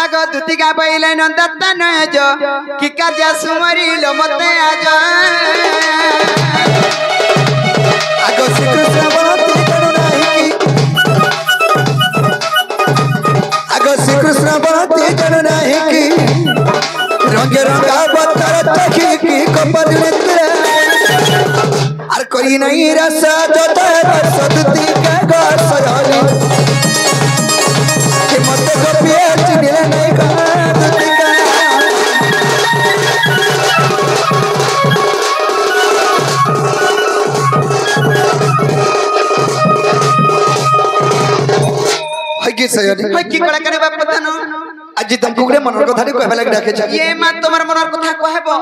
आगो दुतिका पहिले नंदता नज कि काजा सुमरी लो मते आज आगो श्री कृष्ण बनती जनु नाही की आगो श्री कृष्ण बनती जनु नाही की रंगे रंगा बतर तकी की कपड़ मित्र आर कोई नहीं रसा जोता सदती के घर सजाली कि मत को पेट मिले नहीं का दुती का हगी सयानी हगी कड़ा करे बाप पतानो आज तुम कुकड़े मनर कथा कहबे लाग डाके छ ये मा तोमर मनर कथा कहबो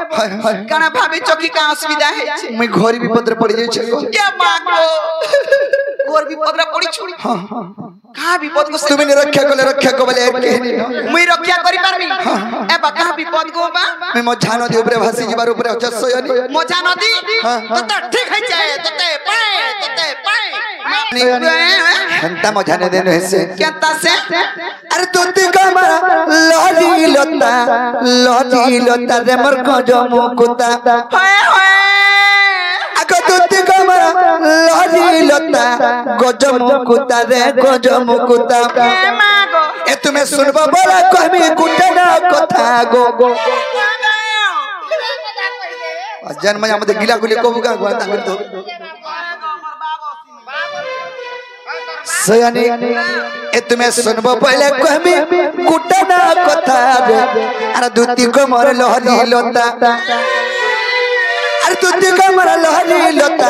काना भाभी चकी का असुविधा है छे मैं घोरी विपद पड़ जाय छ ये मां को घोर विपद रा पड़ी छोड़ी हां का विपद को तुम ने रक्षा को बोले कहनी मैं रक्षा करि पारबी ए बा का विपद को बा मैं मझा नदी ऊपर भासी जीवार ऊपर अचसयनी मझा नदी तो ठीक है जाए तते पाए हंता मझा ने देने से केता से अरे तुती कमरा लॉली लता रे मर को जो मुकुता होए होए आको तुती कमरा लॉली लता गज मुकुता रे गज मुकुता ए मागो ए तुम्हें सुनबो बोला कहमी कुटना कथा गो जन्म मते गिला गुली को बुगा गोता कर दो सयानी ए तुम्हें सुनबो पहले कहमी कुटना कथा रे अरे दुती को मोर लहरी लता अरे दुती को मोर लहरी लता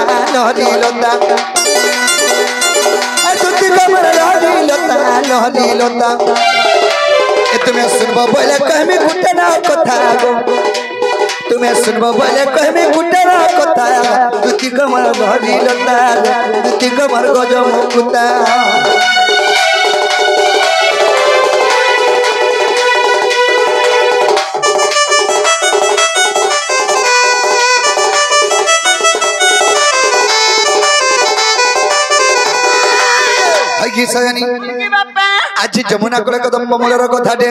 अरे दुती को मोर लहरी लता ए तुम्हें सुनबो पहले कहमी कुटना कथा गो तुम्हें सुनबो बोले कहमी कुटना कथा दुती को मोर लहरी लता दुती को मोर गज मुकुता हगी सयानी की बापा आज जमुना कोले कदम बमलर कथा दे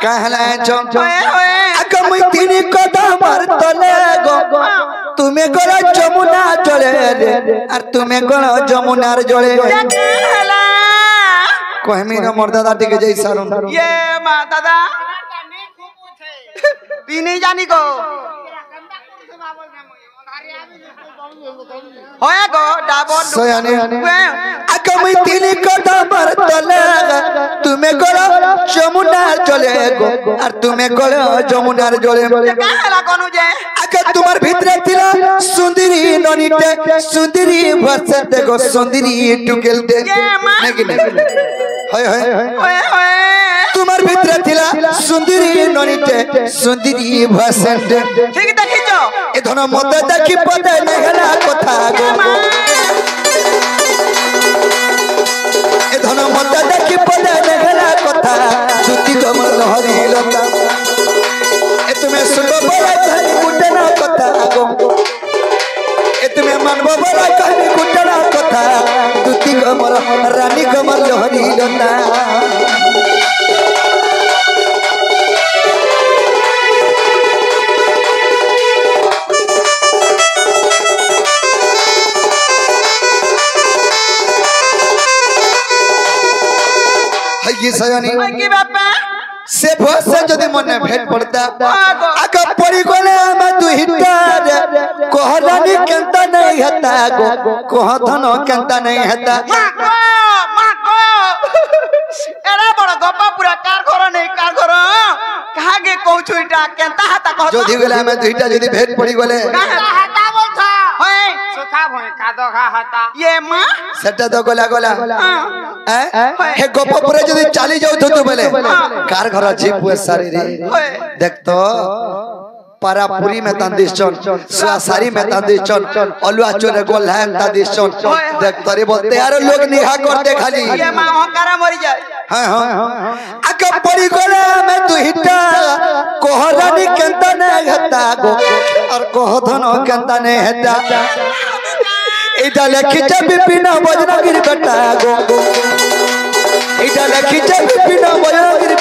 का हला छ होए होए आक मैं तीन कदम मार तले गो तुम्हें गला जमुना चले रे और तुम्हें गला जमुनार जले कहमी न मोर दादा टिके जई सारो ये मां दादा पी नहीं जानी को होए गो डाबर सयानी आक मैं तीन कदम मार तले तुम्हें गला जमुनार चले गो और तुम्हें गला जमुनार जले काहला कोनु जे आके तुम्हार भीतर थिला सुंदरी ननीटे सुंदरी वर्षा देखो सुंदरी टुकेल दे नहीं हाय हाय होए होए तुम्हार भीतर थिला सुंदरी ननीटे सुंदरी वर्षा दे ठीक देखिजो ए धन मत देखि पदे नहला कथा गो ए धन मत देखि पदे नहला कथा दुती कमल लहरी लता ए तुम्हें सुनो बोला कहनी कुटना कथा गो ए तुम्हें मानबो बोला कहनी कुटना कथा दुती कमल रानी कमल लहरी लता हगी सयानी की बापा से भसे जदि मने भेट पड़ता आका पड़ी गले हम दुहिता रे कोहरानी केंता नहीं हता गो कोहधन केंता नहीं हता मां को एरा बड़ गप्पा पूरा कार घर नहीं कार घर कहा गे कहू छुइटा केंता हाता कह जदि गले हम दुहिता जदि भेट पड़ी गले हाता बोलथा होए सुखा भय कादो खा हाता ये मां सेटा तो गोला गोला हे गप पुरे जदि चाली जाउ तो बोले कार घर जी पुए सारी रे देख तो पारापुरी में तांदिश चन सुआसारी में तांदिश चन अलुआ चोरे गोलहान तांदिश चन देख तोरे बोलते यार लोग निहा करते खाली ये मां हकारा मरी जाए हां हां आके पड़ी गोला में तू हिटा कोहरानी केंता ने हता गो और कोहधन केंता ने हता इटा लखिचे बिपिना बजनगिरी बेटा गो इटा लखिचे बिपिना बजनगिरी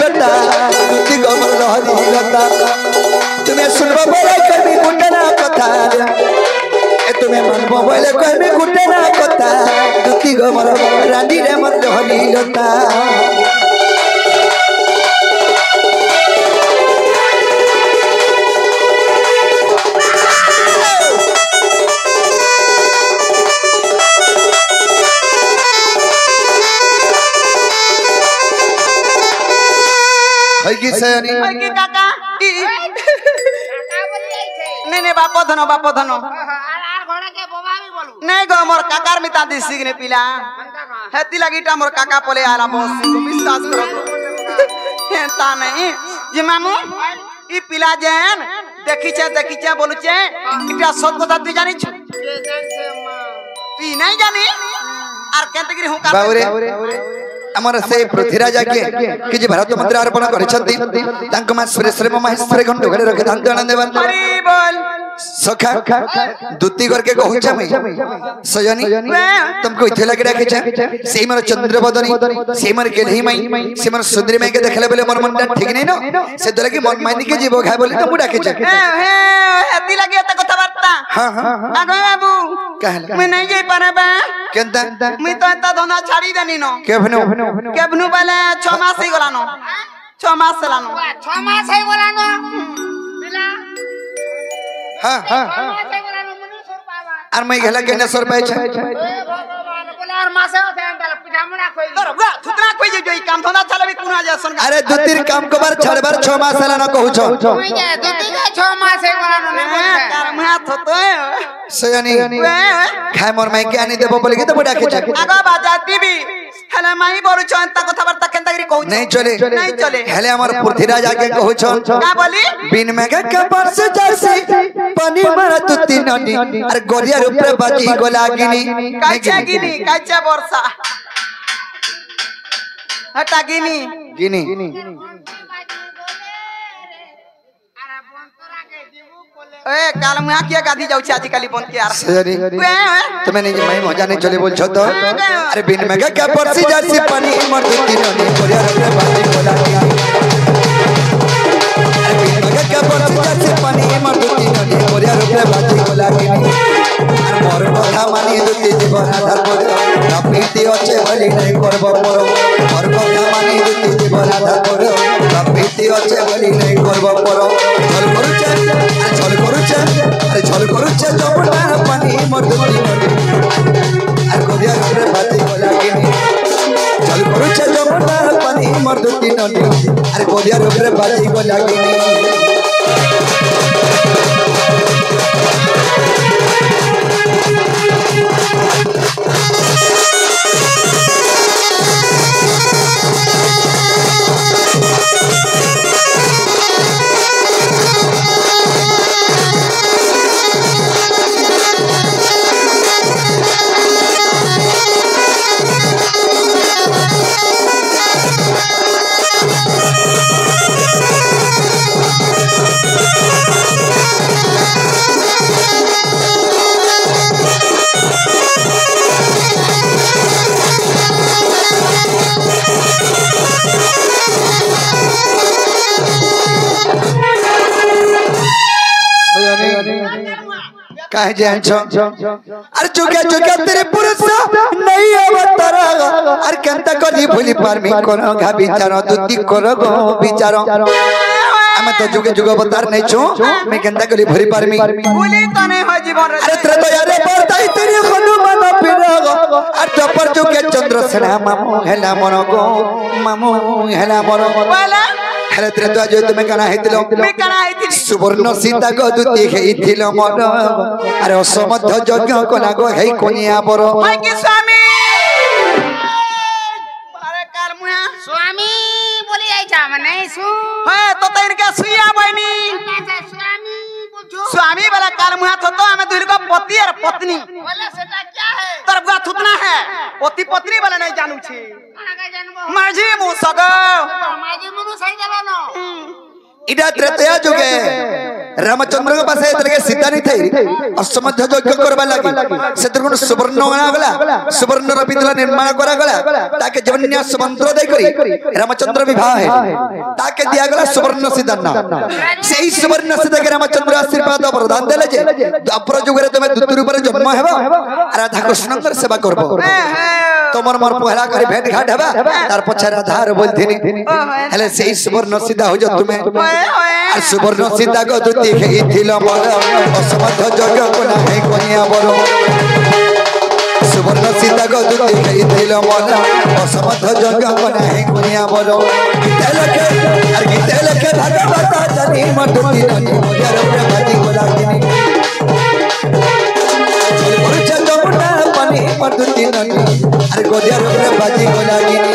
गमर रानी रे मत हरी लता है कि सयानी है कि काका नहीं बापो धनो नहीं गो मोर काकार मिता दी सिगने पिला हेती लगीटा मोर काका पोले आला बस विश्वास करो हेता नहीं जे मामू ई पिला जेन देखी छे बोलू छे इटा सत কথা তুই জানিস তুই নাই জানি আর কেনতে গিরি হুকা बाबूरे हमारा से पृथ्वीराज के कि जे भारत मंत्र अर्पण करिसथि तांको मा सुरेश्वर महेश्वर घंट घरे रखे दान आनंद देवन हरि बोल सखा दुती करके कहू छ मैं सजनी तुमको इथे लगे रखे छ से मोर चंद्र बदनी से मोर केलही मई से मोर सुंदरी मई के देखले बोले मोर मन ठीक नहीं न से दले की मन मानी के जीव खाय बोले तो डाके छ हे हेती लगे त कथा वार्ता हां हां आगो बाबू कहला मैं नहीं जाई पारे बा केनता मैं तो एता धंधा छाड़ी देनी न केबनु बेले 6 मास ही गला न 6 मास ला न 6 मास है गला न बिला हां हां आर मैं गेला के नसर पाए छ बोलार मासे होते अंदर पिठामड़ा कोई तोर बा थुतरा कोई जे ई काम धंधा चलबी कुना जसन अरे दुतीर काम को बार छड़बार 6 मास ला न कहू छ मैं जे दुती का 6 मास है गला न नहीं बोलते कर मुहा थतो सयानी खाय मोर माई के आनी देबो बोले के तो डाके छ आगो बाजाती भी हेले माई बोलु छ एता कथा वार्ता केनता गिरी कहू नहीं चले हेले हमर पृथ्वीराज आके कहू छ का बोली बिन मेघा के बरस जैसी पानी मारा तुती नदी अरे गोरिया ऊपर बाजी गोलागिनी काचा गिनी काचा वर्षा हटा गिनी ए काल मुहा किया गाधी जाउ छ आजकल बन के यार सरी तुम्हें नहीं मैं मजा नहीं चले बोल छ तो अरे बिन मेघा के बरस जैसी पानी मारा तुती नदी गोरिया ऊपर बाजी गोलागिनी अरे बिन मेघा के बरस जैसी पानी मारा तुती नदी गोरिया ऊपर बाजी गोलागिनी আর মোর কথা মানি দুতি জীবন আধার পর প্রীতি আছে বলি নাই করব পর মোর কথা মানি দুতি জীবন আধার পর প্রীতি আছে বলি নাই করব পর ছল করুছে জবনা পানি মোর দুতি নদী আর গদিয়া ঘরে বাতি লাগিনি ছল করুছে জবনা পানি মোর দুতি নদী আর গদিয়া ঘরে বাতি লাগিনি काहे जान छ अरे चुका तेरे पुरुष नहीं अवतारा अरे केनता करी भूली पारमी कोन घा विचार दुती करो गो विचार हम तो जुगे अवतार नहीं छु मैं केनता करी भरी पारमी भूली तो नहीं हो जीवन अरे तेरे तो यारे पड़ताई तेरी हनुमान पिरागो अरे तो पर जुगे चंद्रसेना मामू हेला मनो गो मामू हेला मनो बोला हेले तेरे तो आज तुम्हें कना हेतिलो मैं कना आइती सुवर्ण सीता को दुती हेतिलो मन अरे असमध्य यज्ञ कोना गो हे कोनिया बर हाय कि स्वामी अरे कार मुहा स्वामी बोली आई जा मने सु है तो तैर के सुइया बहनी स्वामी बोलछो स्वामी वाला कार मुहा तो हमें दुल को पति और पत्नी बोले सेटा क्या है तर बुआ थुतना है पति पत्नी वाला नहीं जानू छी कोना का जानबो माझी मुसग माजी मुनु सही देबो न इडा त्रेतया जुगे रामचंद्र के पास एतरे के सीता नहीं थई असमध्य यज्ञ करबा लागी सेतर सुवर्ण बना गला सुवर्ण रपितला निर्माण करा गला ताके जवन्यास मंत्र दे करी रामचंद्र विवाह है ताके दिया गला सुवर्ण सिद्धना सेही सुवर्ण सिद्ध के रामचंद्र आशीर्वाद प्रदान देले जे द्वापर जुगे रे तमे दुतुर ऊपर जन्म हेबो राधा कृष्णकर सेवा करबो तमर मोर पहला करे भेंट घाट हेबा तार पछार आधार बोलथिनी हेले सेई सुवर्ण सीधा हो जा तुमे আর সুবর্ণ সীতা গদুতি খেইছিল মর অসমর্থ জগ কোনা হে কনিয়া বড় সুবর্ণ সীতা গদুতি খেইছিল মর অসমর্থ জগ কোনা হে কনিয়া বড় গীতে লেখে ভাগবত জানি মধুতি ননি মোর প্রেমতি গোলাগিনী পরিচয় যমুনা পানি মধুতি ননি আর গোদিয়ার প্রেমতি গোলাগিনী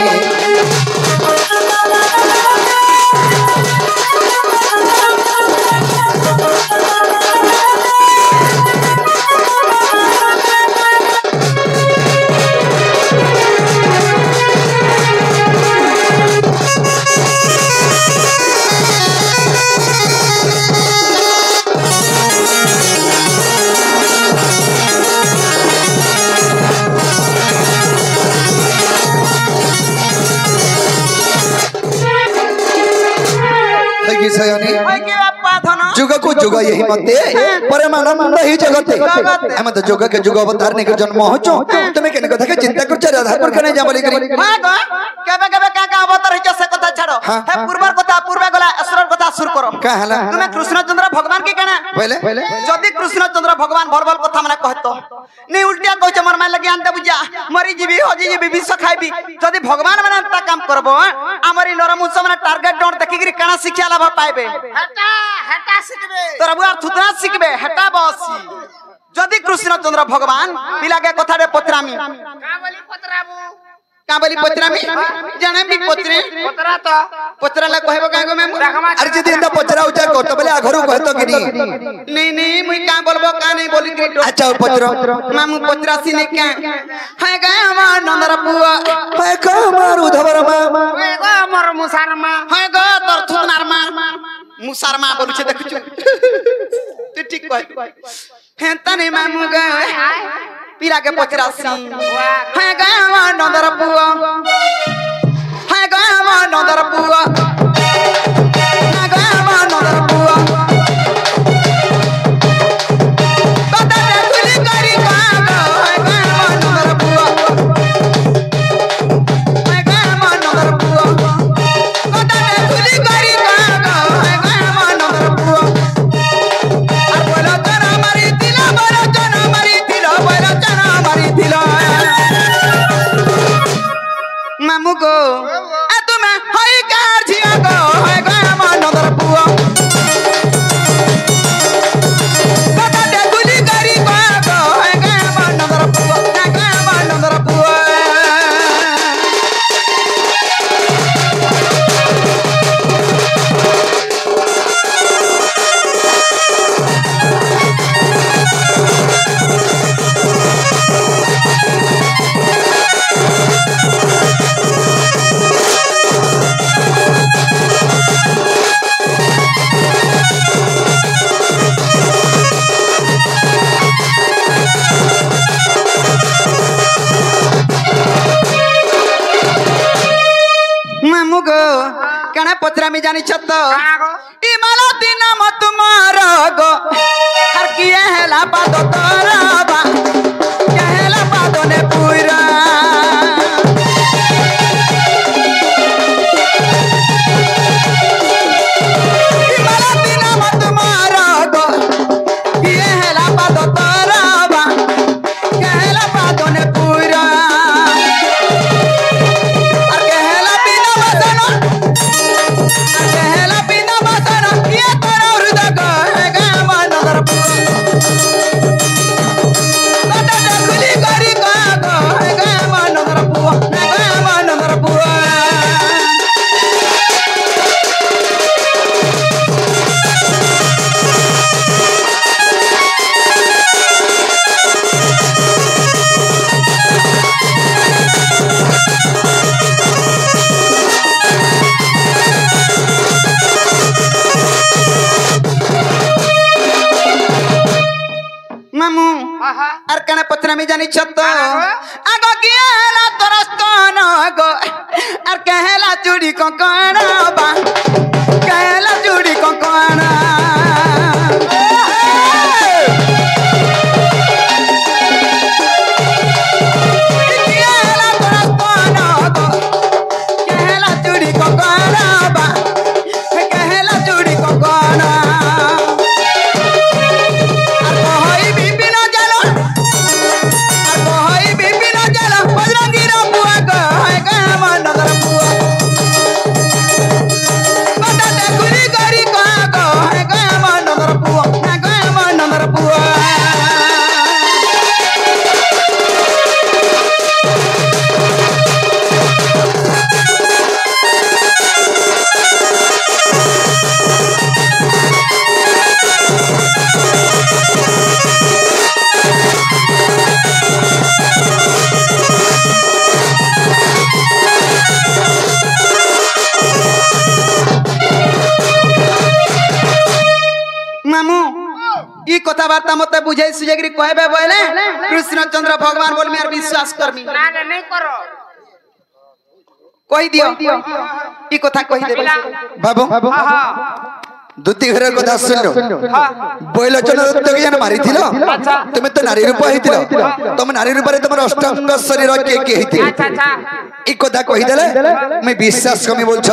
जुग को जुग यही मते परमानंद ही जगते हम तो जुग के जुग अवतार ने के जन्म हो तुम्हें केने कथा के चिंता कर राधा पर कने जा बोली करी केबे केबे का अवतार हिच से कथा छाड़ो हे पूर्वर कथा पूर्व गला असुर कथा सुर करो का हला तुम्हें कृष्णचंद्र भगवान के केना पहले जदी कृष्णचंद्र भगवान भल भल कथा माने कहतो नहीं उल्टिया कहछ मोर मान लगी आनते बुझा मरी जीवी होजी जीवी विष खाइबी जदी भगवान माने ता काम करबो हमरी नरमुंस माने टारगेट डोंट देखि गिरी काना शिक्षा लाभ पाइबे हटा हटा सिकबे तोरा बुआ थुतरा सिकबे हटा बस जदी कृष्णचंद्र भगवान पिला के कथा रे पतरामी का बोली पतरामी जाने भी पतरे पतरा तो पतराला कहबो कागो में अरे जदी इंदा पचरा उचा को तो बोले आघरू कहतो कि नहीं नहीं मुई का बोलबो का नहीं बोली के अच्छा पचरो मामू पतरासी ने क्या है गा हमार नंदर बुआ है का मार उधवर मा है गा हमर मुसार मा है गा तोर थुतनार मा मुसार मा बोलु छे देखु तू ठीक कह हेंता नहीं मामू गा पीरा के पचरासी है गा हमार नंदर बुआ है गा हमार नंदर बुआ है गा हमार नंदर बुआ कदा देखुली करी कागो है गा हमार नंदर बुआ है गा हमार नंदर बुआ कदा देखुली करी कागो है गा हमार नंदर बुआ और बोलो जना मारी दिला बोलो जना मारी दिला बोलो जना मारी दिला मामू को ए तुम्हें हई कार झिया को है गा हमार नंदर बुआ कदा देखुली करी कागो है गा हमार नंदर बुआ है गा हमार नंदर बुआ मामू गो कना पत्रा में जानी छत ई माला दिन मत मारो गो हर किए हेला पादो तोराबा कहेला पादो ने पूरा ई माला दिन मत मारो गो किए हेला पादो तोराबा कहेला पादो ने पूरा कहला बिना बसना ये तोरा हृदय को है गा हमार नंदर बुआ कदा देखुली करी कागो है गा हमार नंदर बुआ है गा हमार नंदर बुआ मामू अर कने पत्रा में जानी छत आगो कियाला तोरस्तन गो अर कहला चूड़ी कंकणा बा कहला चूड़ी कंकणा कियाला तोरस्तन कथबार्ता मत बुझे सुझेगिरी कहबे बोले कृष्णचंद्र भगवान बोल मेर विश्वास करमी ना नहीं करो कहि दियो ई कथा कहि देबे बाबू दुती घर कथा सुनो बैलोचन दत्त के जन मारी थिलो तुमे तो नारी रूप हिथिलो तुम नारी रूप रे तुमर अष्टांग शरीर के हिथिलो अच्छा अच्छा ई कथा कहि देले मैं विश्वास कमी बोल छ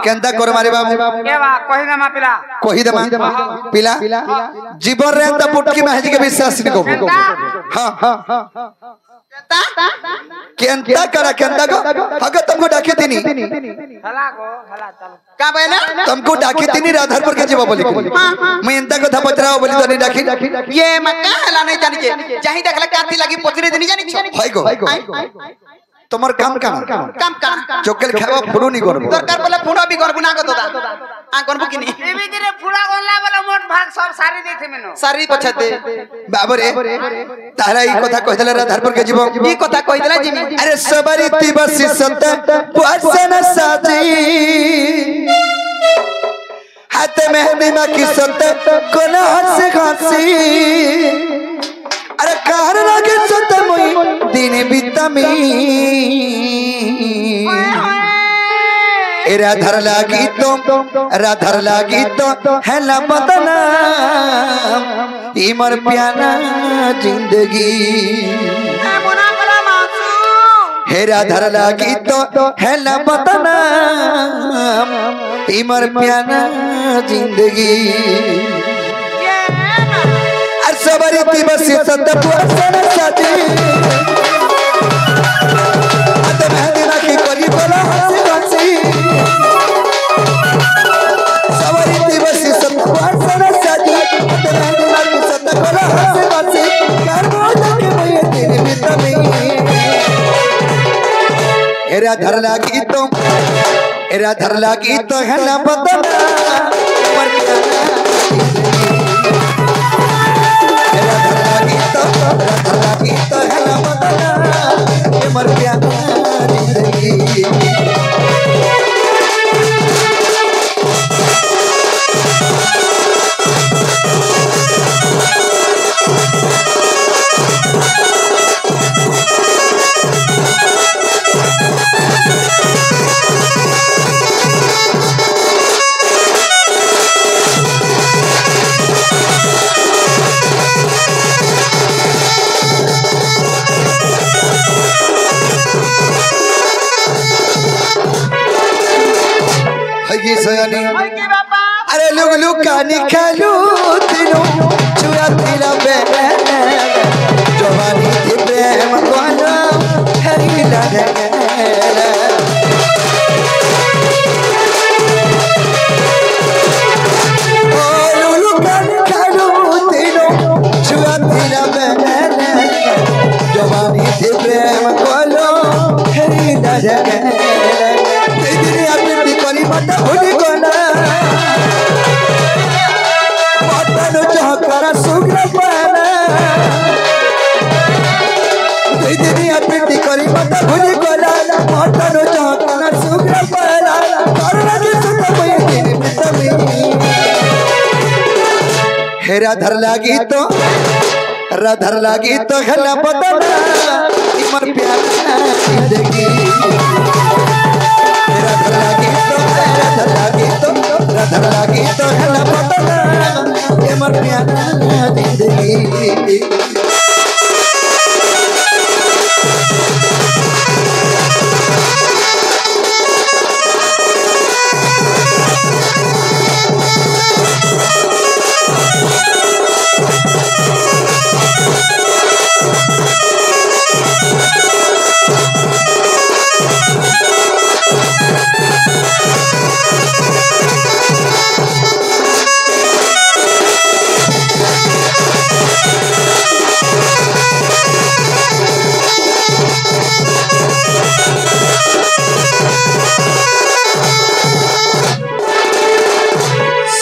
केंदा कर मारे बाबू के बा कहि दे मा पिला कहि दे मा पिला जीवन रे त पुटकी में हजी के विश्वास नि को हां केंता करा केंता को अगर तुमको डाके थी हला चल का बहना तुमको डाके थी राधारपुर के जीवा बोली मैं इंता को था पचराओ बोली तो नहीं डाकी ये मक्का हला नहीं जानी के चाहि देखला काथी लगी पचरे दिन जानी छ हाय गो তোমার কাম কাম চোকেল খাওয়া ফুড়ু নি করব দরকার বলে ফুড়ো বি করব না গো দাদা আ করব কি নি টিভি দিরে ফুড়া গনলা বলে মোট ভাগ সব সারি দিতে মেনো সারি পছাতে বাবরে তারা এই কথা কইদেলে রাধারপুর কে জীব এই কথা কইদেলা জিমি আরে সবারি দিবসি সত পছন সাজি হাতে মেহদি মাকি সত কোন হাসি খাসি अरे कार लागे सत मुई दिन बितमी राधर लागी तो हैला बदना इमर प्याना जिंदगी हे राधर लागी तो हैला बदना इमर प्याना जिंदगी सबरी दिवसी सतपुरसन साजी अत मेहदी राखी करी बोला हंसी हंसी सबरी दिवसी सतपुरसन साजी अत मेहदी राखी सतपुरा हंसी हंसी कर बोल के मैं तेरे बितमी एरा धर लागी तो है ना बदना पर तो है ना बदना ये मर गया जिंदगी अरे लुक कानी खालू तीनों चुरा तिला बे जवानी थी प्रेम वाला हरी लगे ओ लुक कानी खालू तीनों चुरा तिला बे जवानी थी प्रेम वाला हरी लगे तेरी अपनी कोनी मत भूली कोना मटन चहकरा सुग्र पाना तेरी अपनी कोनी मत भूली कोना मटन चहकरा सुग्र पाना करना के सुत मैं तेरी बितमी हेरा धर लागी तो हला बदना इमर प्यार जिंदगी धर लागी तो है ना पता ये मर प्यारा जिंदगी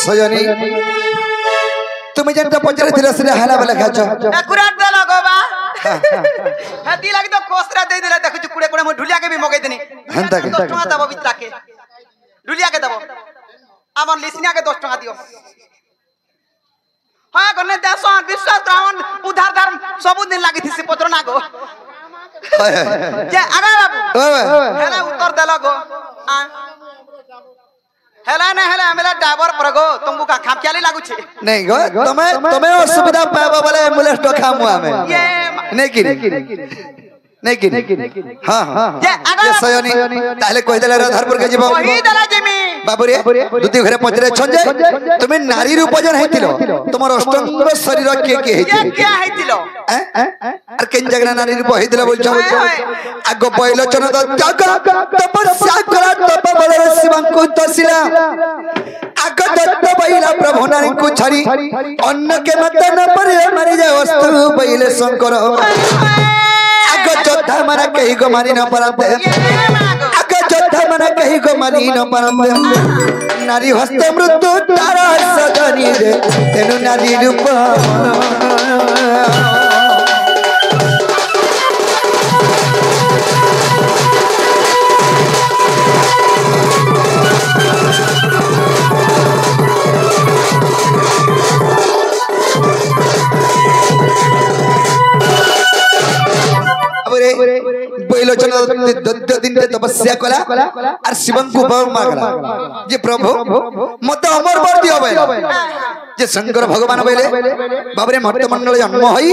सजनी तुम्हें जनता पचरे थिला से हाला वाला खाचो एकुरेट दे लगो बा हती लगी तो कोसरा दे देला देखु कुड़े कुड़े म ढुलिया के भी मगे देनी हंता के 10 टका दबो बितरा के ढुलिया के दबो आमन लिसनिया के 10 टका दियो हां गने देसन विश्वास रावण उधार धर्म सब दिन लागी थी से पत्र ना गो जे आगा बाबू हेला उत्तर देला गो हेला ना हेला हमरा ड्राइवर पर गो तुमको का खामख्याली लागू छे नहीं गो तुम्हें असुविधा पाबा वाला एम्बुलेंस तो खामु हमें ये नहीं कि हां जे आगा ये सयनी ताले कहि देला राधारपुर के जीव कहि देला जेमी बाबुरे दुती घरे पचरे छजे तुमे नारी रूप जन हेतिलो तुमर अष्टांग शरीर के हेति क्या हेतिलो আর কেন জায়গা নারী রূপ হেতিলো বলছো আগ বৈলোচন ত্যাগ তপস্যা করা তপ বলে শিবঙ্কু তসিলা আগ দত্ত বৈলা প্রভু নারী কো ছাড়ি অন্য কে মত ন পরে মারি যায় বস্তু বৈলে শঙ্কর আগ যোদ্ধা মারা কহি গো মারি ন পারতে আগ যোদ্ধা মারা কহি গো মারি ন পারতে নারী হস্তে মৃত্যু তারা সজনী রে তেনু নারী রূপ বৈলোচন দত্ত দিন তপস্যা কলা আর শিবঙ্কু বর মাগলা যে প্রভু মত অমর বর দিও বলে যে শঙ্কর ভগবান বলে বাবরে মর্ত মণ্ডল জন্ম হই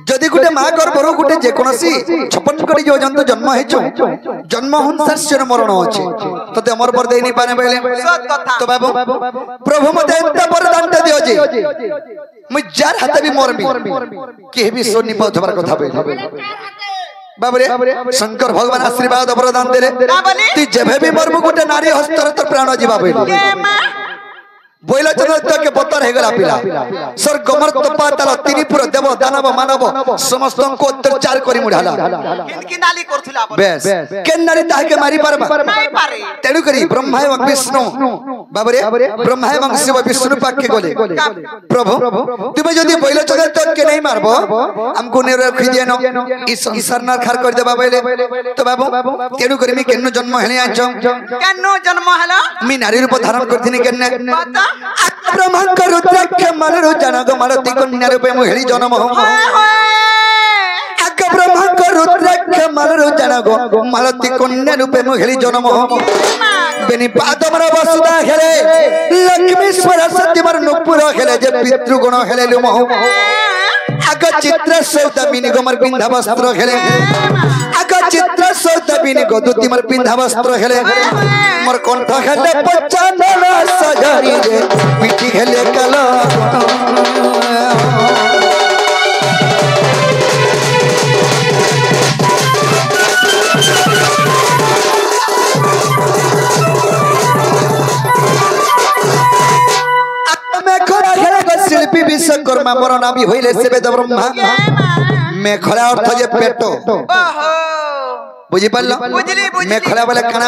যদি গুটে মা গর্ভর গুটে যে কোনসি 56 কোটি জীব জন্তু জন্ম হেছো জন্ম হুংসার মরণ আছে ততে অমর বর দেই নি পানে বলে তো বাবু প্রভু মতে এত বরদান দিও যে মুই যার হাতে বি মরবি কে বি সোনি পাউথবার কথা বলে বাবরে শঙ্কর ভগবান আশীর্বাদ বরদান দেলে তুই যেবে বি মরবু গুটে নারী হস্তর তোর প্রাণ জীবা বলে বৈলোচন কে পতর হয়ে গলা পিলা স্বর্গ মর্ত পাতাল তিনিপুর দেব দানব মানব সমস্ত অত্যাচার করি মুঢ়ালা কি নালি করছিলা বেশ কেন নারী তাহাকে মারি পারবা নাই পারে তেণু করি ব্রহ্মা এবং বিষ্ণু বাবরে ব্রহ্মা এবং শিব বিষ্ণু পাককে গলে প্রভু তুমি যদি বৈলোচন কে নাই মারবো আমকো নে রাখি দেন এই সংসার না খার করে দেবা বলে তো বাবু তেণু করি মি কেন জন্ম হেলি আছ কেন জন্ম হলো মি নারী রূপ ধারণ করতিনি কেন ব্রহ্মাঙ্ক রুদ্রাক্ষ মালরু জানগ মালতী কন্যা রূপে মহিলি জন্ম আগ ব্রহ্মাঙ্ক রুদ্রাক্ষ মালরু জানগ মালতী কন্যা রূপে মহিলি জন্ম বেনি পাদমর বসুদা হেলে লক্ষ্মীশ্বর সত্যমর নুপুর হেলে যে পিতৃগুণ হেলে লুম আগ চিত্র সৌদামিনী গোমর পিন্ধা বস্ত্র হেলে আগ চিত্র সৌদামিনী গদুতিমর পিন্ধা বস্ত্র হেলে মোর কণ্ঠ হেলে পচানল সজরি রে পিঠি হেলে কাল শিল্পী বিশ্বকর্মা বড় নাবি হইলে সে বেদ ব্রহ্মা মেখলা অর্থ যে পেট বুঝি পারল মেখলা বলে কানা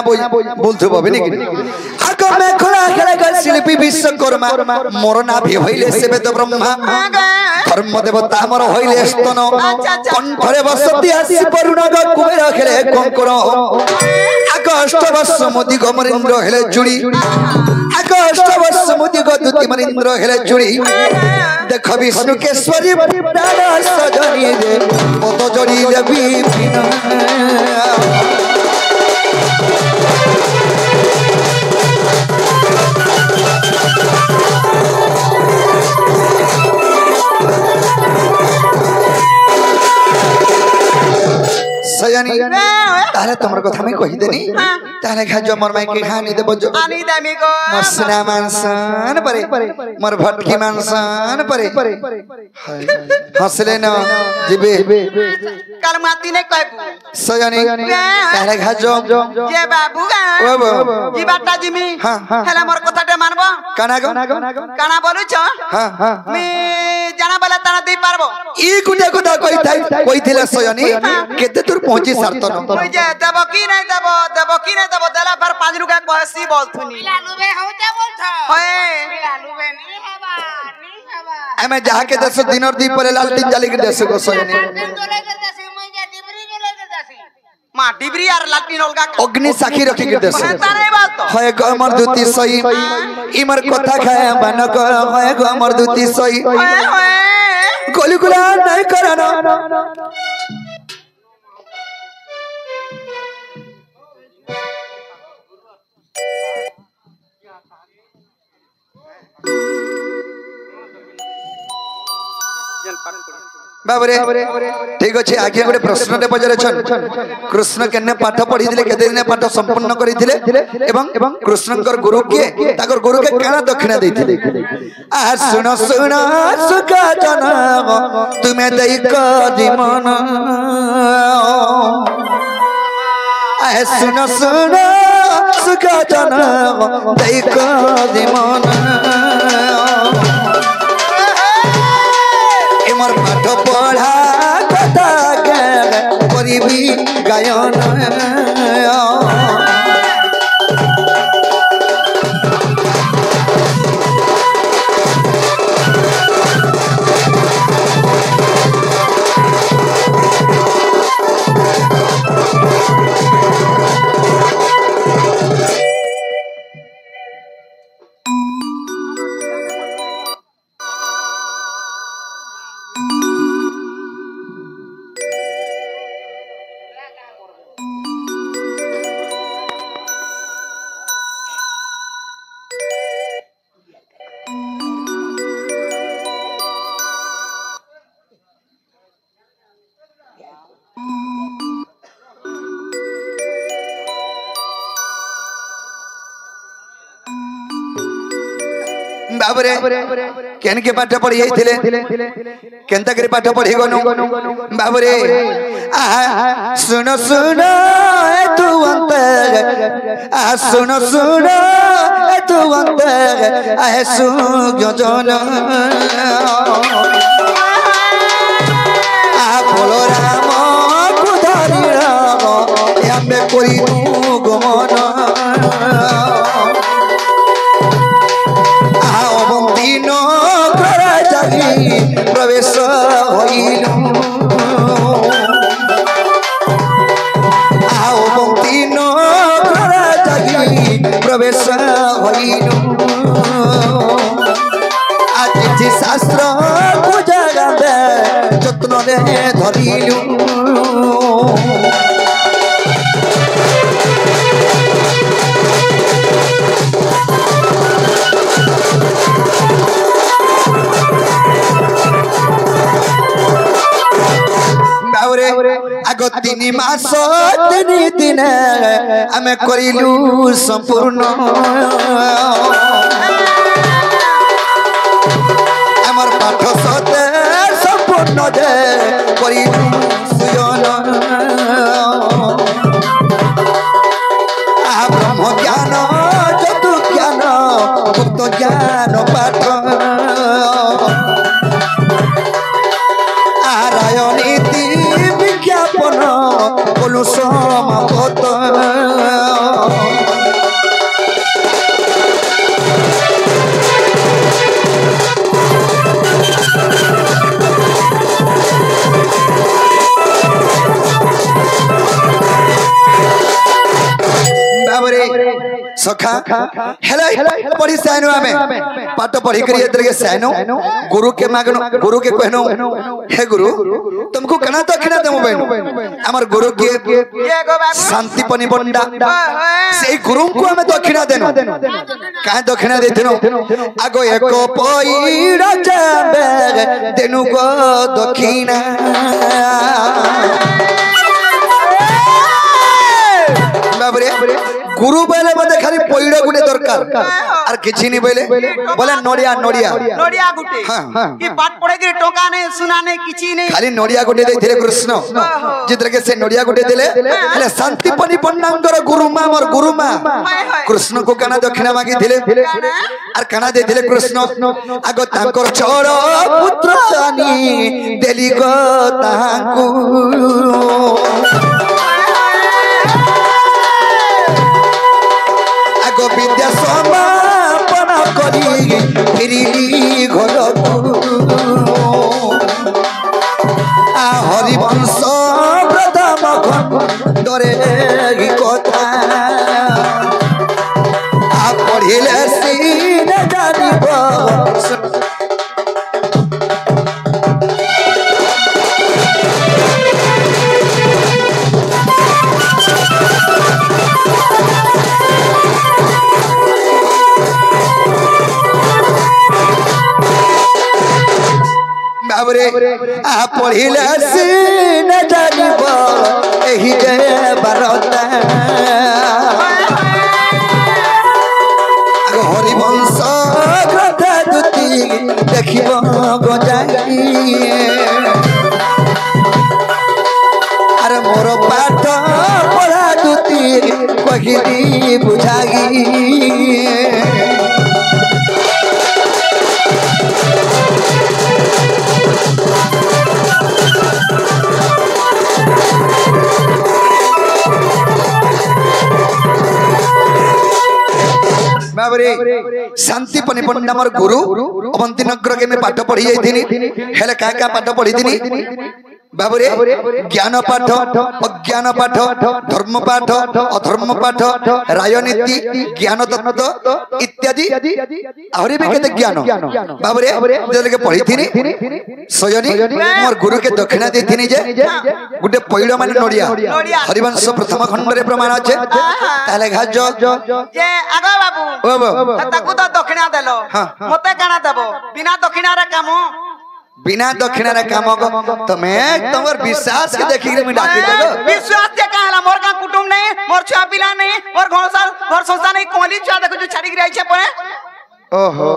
বলতে হবে নাকি আগ মেখলা খেলা শিল্পী বিশ্বকর্মা মোর নাভি হইলে সে বেদ ব্রহ্মা ধর্ম দেবতা আমার হইলে স্তন কণ্ঠরে বসতি আসি পরুণ কুবের খেলে কঙ্কর আগ অষ্টবর্ষ মোদি গমরেন্দ্র হেলে চুড়ি আগ অষ্টবর্ষ মোদি গদুতি মরেন্দ্র হেলে চুড়ি দেখ বিষ্ণু কেশ্বরী প্রাণ সজনী রে পদ জড়িলে বিপিন সজনী তাহলে তোমার কথা আমি কহি দেনি তাহলে খাজ মোর মাইকে খানি দেব আনি দামি গো মসনা মানসান পরে মোর ভটকি মানসান পরে হসলে না জিবে কাল মাতি নে কইবু সজনী তাহলে খাজ যে বাবু জি বাটা জিমি হেলা মোর কথাটা মানবো কানা গো কানা বলুছ মি জানা বলা তারা দেই পারবো ই গুটা কথা কইଥିଲା সজনী কেতে তোর পৌঁছি সারত ন ওই যে দেব কি নাই দেব দেলা ফের 5 রুপয়া কইছি বলথুনি পিলা লুবে হউতে বলছ হয় পিলা লুবে নি হবা আমি যাহাকে 10 দিনর দি পরে লালটিন জালি के 10 গো সজনী দিন চলে গেছে মই যা ডিবরি চলে গেছে মা ডিবরি আর লালটিন অলগা অগ্নি সাক্ষী রাখি के 10 তারে বাত হয় গমর দুতি সই इमर कथा खाए बन को अमर दूती सोई गोलगुला नहीं करना बाबरे ठीक अच्छे आगे गोटे प्रश्न टे पचारे कृष्ण केने पाठ पढ़ी केते दिन पाठ संपूर्ण करथिले एवं कृष्णकर गुरु के ताकर गुरु के काना दक्षिणा देथिले आ सुन सुन सुखा जन तुमे देई कदी मन आ सुन सुन सुखा जन देई कदी मन मोर पाठ पढ़ा कथा करी गायन बाबरे केन के पाठ पढ़ी थे केनता करी पाठ पढ़ी गनु बाबरे सुन सुन तू अंतर सुन सुन तू अंतर आहे सुजन बोलो राम को धरी राम यामे कोई गमन प्रवेश होइलु आओ मुक्ति नो जागी प्रवेश होइलु आज शास्त्र पूजा जत्न रे धरिलु आगो 3 मास 3 दिन आमे करिलु संपूर्ण हमर पाठ सते संपूर्ण जे करिलु सुजन ब्रह्म ज्ञान चतु ज्ञान गुप्त ज्ञान पाठ नीति विज्ञापन बोलू समापत सखा हेलो पढ़ी सैनो आमे पाठ पढ़ी करी एतर के सैनो गुरु के मागनो गुरु के कहनो हे गुरु तुमको कना दक्षिणा देमो बहन हमर गुरु के शांति पनी बंडा सेई गुरु को हमें दक्षिणा देनो का दक्षिणा देथिनो आगो एको पईड़ा जाबे देनु को दक्षिणा बाबरे गुरु बेले मते खाली पईड़ा गुटे दरकार आर किछि नि बेले बोले नडिया नडिया नडिया गुटे की पाठ पढ़े के टोका नहीं सुना नहीं किछि नहीं खाली नडिया गुटे देथिले कृष्ण जितरे के से नडिया गुटे देले हेले शांति पनी पन्नांगर गुरुमा मोर गुरुमा कृष्ण को काना दक्षिणा मागी थिले आर काना देथिले कृष्ण आगो तांकर छोड़ पुत्र आनी देली गो तांकू विद्या समापन करी फिरी घर हरिवंश प्रथम खंडरे कथा पढ़िले सीने बाबरे आ पढ़िले सीन जानिब एही जे बारता हरिवंश ग्रंथ दुति देखिब गजाई अरे मोर पाठ पढ़ा दुति कहिदी बुझाई शांति पनिपंडा मोर गुरु अवंती नगर के मैं पाठ पढ़ी जाइथिनी हेले का पाठ पढ़ी थिनी बाबरे ज्ञान पाठ अज्ञान पाठ धर्म पाठ अधर्म पाठ राजनीति ज्ञान तत्व इत्यादि आहरी भी केते ज्ञान बाबरे जले के पढ़ी थिनी सजनी मोर गुरु के दक्षिणा देथिनी जे गुटे पहिलो माने नोडिया हरिवंश प्रथम खंड रे प्रमाण আছে ताले घाज जे आगो बाबू ताकू तो दक्षिणा देलो मते काना देबो बिना दक्षिणा रे काम बिना दक्षिणा रे काम तमें तमर विश्वास के देखि के मैं डाकी देबो विश्वास के कहला मोर का कुटुंब नहीं मोर छुआ पिला नहीं मोर घर संस्था नहीं कोली छुआ देखो जो छाड़ी गिराई छे परे ओहो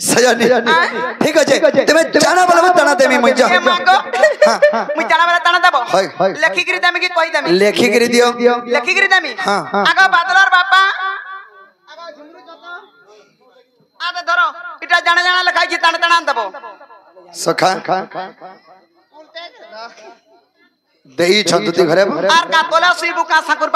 सजनी ठीक আছে তুমি জানা বলবা তানা দেমি মইজা ए मांगो मुई जाना वाला ताना देबो लेखि गिरी देमी की कहि देमी लेखि गिरी दियो लेखि गिरी देमी हां आगो बादलर बापा आगो झुमरू जतो आदे धरो इटा जाना लिखाई छी ताना ताना देबो सखा देई छंतुती घरे आर का तोला सुई बुका साकुर